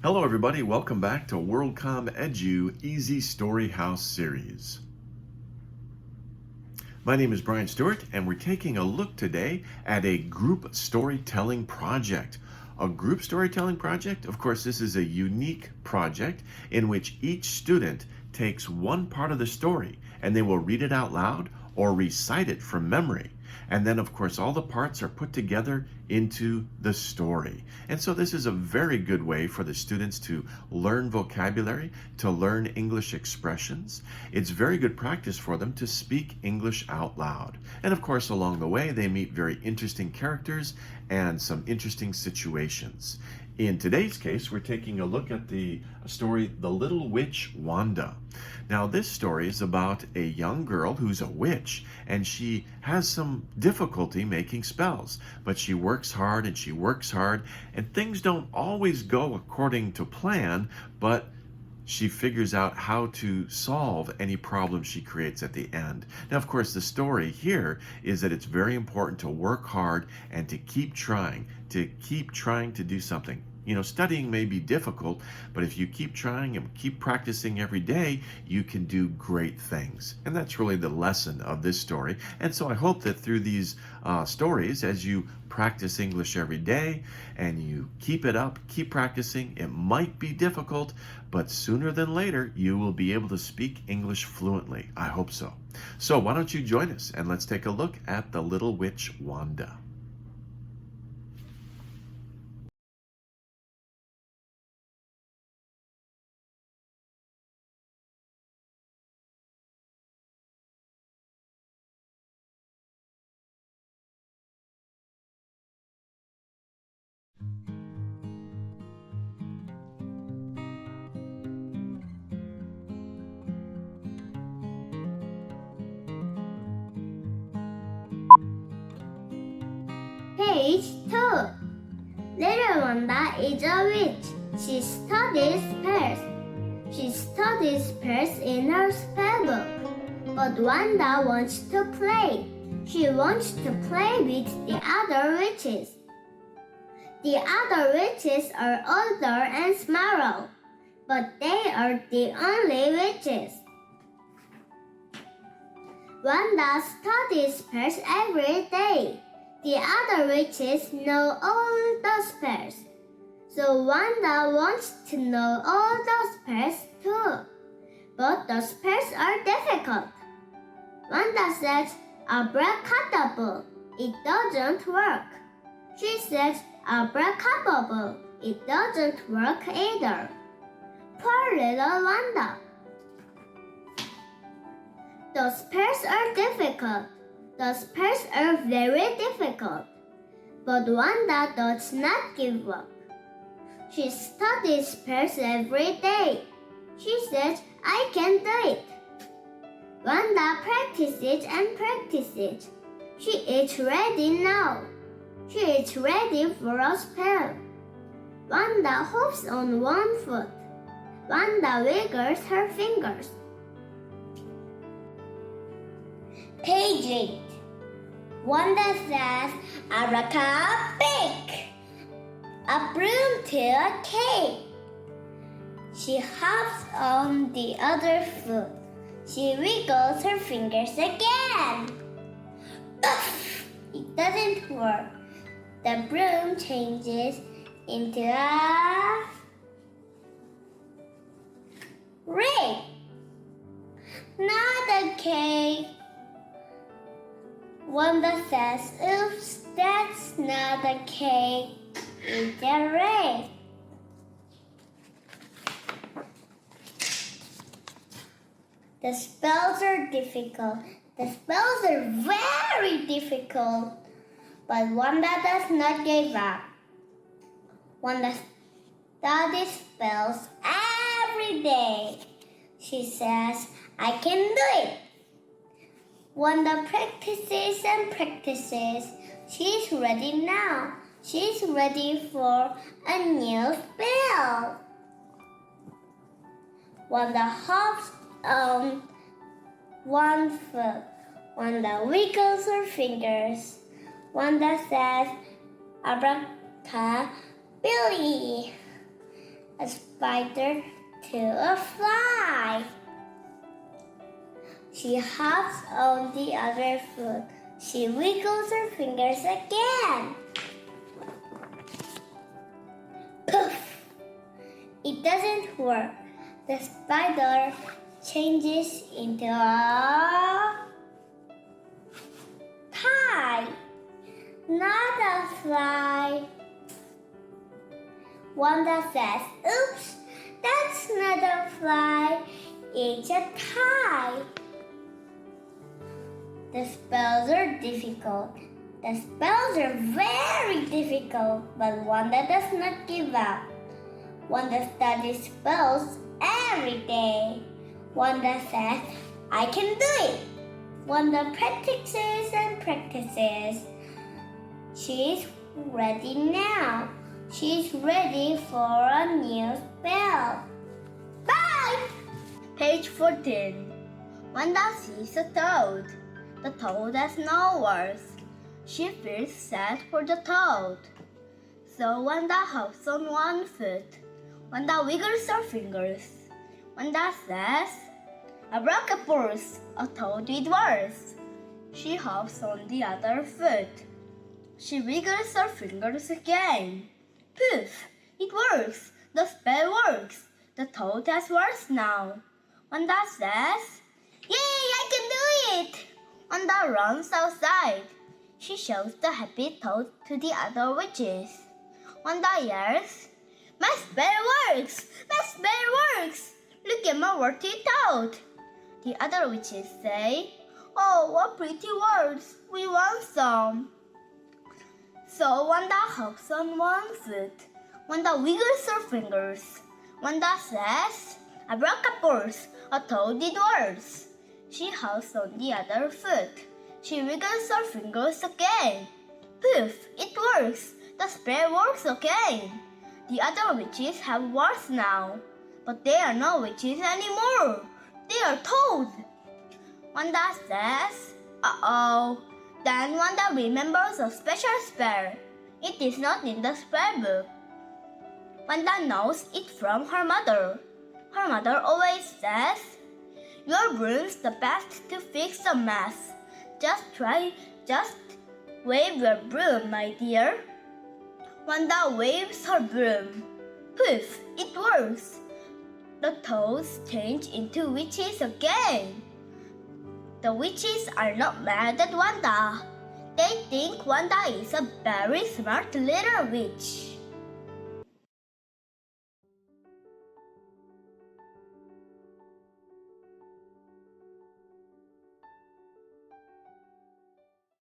Hello everybody, welcome back to WorldComEDU Easy series. My name is Brian Stuart and we're taking a look today at a group storytelling project. A group storytelling project, of course, this is a unique project in which each student takes one part of the story and they will read it out loud or recite it from memory. And then, of course, all the parts are put together into the story. And so this is a very good way for the students to learn vocabulary, to learn English expressions. It's very good practice for them to speak English out loud. And of course, along the way, they meet very interesting characters and some interesting situations. In today's case, we're taking a look at the story, The Little Witch Wanda. Now, this story is about a young girl who's a witch, and she has some difficulty making spells, but she works hard and she works hard, and things don't always go according to plan, but she figures out how to solve any problem she creates at the end. Now, of course, the story here is that it's very important to work hard and to keep trying to do something. You know, studying may be difficult, but if you keep trying and keep practicing every day, you can do great things. And that's really the lesson of this story. And so I hope that through these stories, as you practice English every day and you keep it up, keep practicing, it might be difficult, but sooner than later, you will be able to speak English fluently. I hope so. So why don't you join us and let's take a look at The Little Witch Wanda. Page 2. Little Wanda is a witch. She studies spells. She studies spells in her spellbook. But Wanda wants to play. She wants to play with the other witches. The other witches are older and smaller, but they are the only witches. Wanda studies spells every day. The other witches know all the spells, so Wanda wants to know all the spells too. But the spells are difficult. Wanda says, abracadabra, it doesn't work. She says, abracadabra, it doesn't work either. Poor little Wanda. The spells are difficult. The spells are very difficult, but Wanda does not give up. She studies spells every day. She says, I can do it. Wanda practices and practices. She is ready now. She is ready for a spell. Wanda hops on one foot. Wanda wiggles her fingers. Page 8. Wanda says, abracadabra, a broom to a cake. She hops on the other foot. She wiggles her fingers again. Poof! It doesn't work. The broom changes into a ring. Not a cake. Wanda says, oops, that's not a cake, it's a ring. The spells are difficult. The spells are very difficult. But Wanda does not give up. Wanda studies spells every day. She says, I can do it. Wanda practices and practices. She's ready now. She's ready for a new spell. Wanda hops on one foot. Wanda wiggles her fingers. Wanda says, abracadabra. a spider to a fly. She hops on the other foot. She wiggles her fingers again. Poof! It doesn't work. The spider changes into a tie, not a fly. Wanda says, "Oops, that's not a fly, it's a tie." The spells are difficult. The spells are very difficult, but Wanda does not give up. Wanda studies spells every day. Wanda says, "I can do it." Wanda practices and practices. She's ready now. She's ready for a new spell. Bye! Page 14. Wanda sees a toad. The toad has no words. She feels sad for the toad. So Wanda hops on one foot. Wanda wiggles her fingers. Wanda says, "Abracadabras, a toad with words." She hops on the other foot. She wiggles her fingers again. Poof! It works! The spell works! The toad has words now. Wanda says, "Yay! I can do it!" Wanda runs outside. She shows the happy toad to the other witches. Wanda yells, "My spell works! My spell works! Look at my worthy toad!" The other witches say, "Oh, what pretty words! We want some!" So Wanda hops on one foot. Wanda wiggles her fingers. Wanda says, "Abracadabras, a toad with words." She hops on the other foot. She wiggles her fingers again. Poof! It works! The spell works again. The other witches have words now, but they are not witches anymore. They are toads. Wanda says, "Uh-oh." Then Wanda remembers a special spell. It is not in the spell book. Wanda knows it from her mother. Her mother always says, "Your broom's the best to fix a mess. Just wave your broom, my dear." Wanda waves her broom. Poof! It works. The toads change into witches again. The witches are not mad at Wanda. They think Wanda is a very smart little witch.